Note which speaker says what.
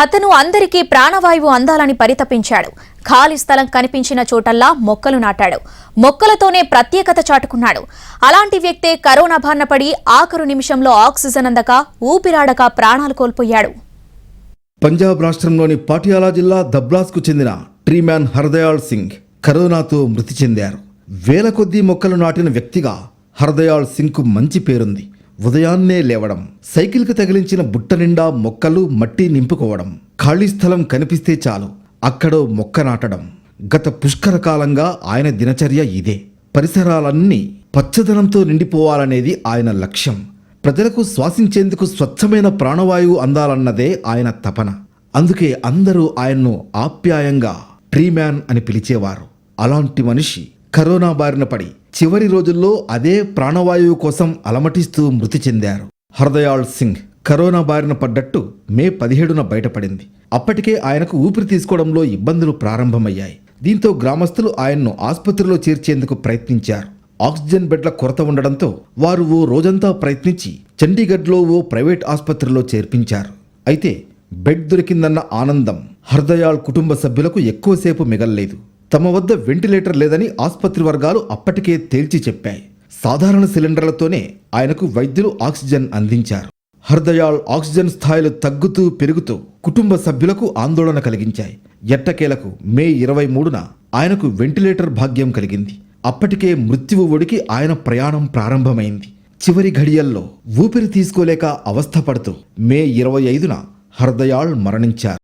Speaker 1: అతను అందరికీ ప్రాణవాయువు అందాలని పరితపించాడు. ఖాళీ స్థలం కనిపించిన చోటల్లా మొక్కలు నాటాడు. మొక్కలతోనే ప్రత్యేకత చాటుకున్నాడు. అలాంటి వ్యక్తే కరోనా బారిన పడి ఆఖరు నిమిషంలో ఆక్సిజన్ అందక ఊపిరాడక ప్రాణాలు కోల్పోయాడు.
Speaker 2: పంజాబ్ రాష్ట్రంలోని పాటియాలా జిల్లా దబ్లాస్కు చెందిన ట్రీమ్యాన్ హర్దయాళ్ సింగ్ కరోనాతో మృతి చెందారు. వేల కొద్దీ మొక్కలు నాటిన వ్యక్తిగా హర్దయాళ్ సింగ్కు మంచి పేరుంది. ఉదయాన్నే లేవడం, సైకిల్కి తగిలించిన బుట్ట నిండా మొక్కలు మట్టి నింపుకోవడం, ఖాళీ స్థలం కనిపిస్తే చాలు అక్కడో మొక్క నాటడం. గత పుష్కర కాలంగా ఆయన దినచర్య ఇదే. పరిసరాలన్నీ పచ్చదనంతో నిండిపోవాలనేది ఆయన లక్ష్యం. ప్రజలకు శ్వాసించేందుకు స్వచ్ఛమైన ప్రాణవాయువు అందాలన్నదే ఆయన తపన. అందుకే అందరూ ఆయన్ను ఆప్యాయంగా ట్రీమ్యాన్ అని పిలిచేవారు. అలాంటి మనిషి కరోనా బారిన పడి చివరి రోజుల్లో అదే ప్రాణవాయువు కోసం అలమటిస్తూ మృతి చెందారు. హర్దయాళ్ సింగ్ కరోనా బారిన పడ్డట్టు మే 17న బయటపడింది. అప్పటికే ఆయనకు ఊపిరి తీసుకోవడంలో ఇబ్బందులు ప్రారంభమయ్యాయి. దీంతో గ్రామస్తులు ఆయన్ను ఆసుపత్రిలో చేర్చేందుకు ప్రయత్నించారు. ఆక్సిజన్ బెడ్ల కొరత ఉండడంతో వారు ఓ రోజంతా ప్రయత్నించి చండీగఢ్లో ఓ ప్రైవేట్ ఆసుపత్రిలో చేర్పించారు. అయితే బెడ్ దొరికిందన్న ఆనందం హర్దయాళ్ కుటుంబ సభ్యులకు ఎక్కువసేపు మిగల్లేదు. తమ వద్ద వెంటిలేటర్ లేదని ఆసుపత్రి వర్గాలు అప్పటికే తేల్చి చెప్పాయి. సాధారణ సిలిండర్లతోనే ఆయనకు వైద్యులు ఆక్సిజన్ అందించారు. హర్దయాళ్ ఆక్సిజన్ స్థాయిలు తగ్గుతూ పెరుగుతూ కుటుంబ సభ్యులకు ఆందోళన కలిగించాయి. ఎట్టకేలకు మే 23న ఆయనకు వెంటిలేటర్ భాగ్యం కలిగింది. అప్పటికే మృత్యువు ఒడికి ఆయన ప్రయాణం ప్రారంభమైంది. చివరి ఘడియల్లో ఊపిరి తీసుకోలేక అవస్థపడుతూ మే 25న హర్దయాళ్ మరణించారు.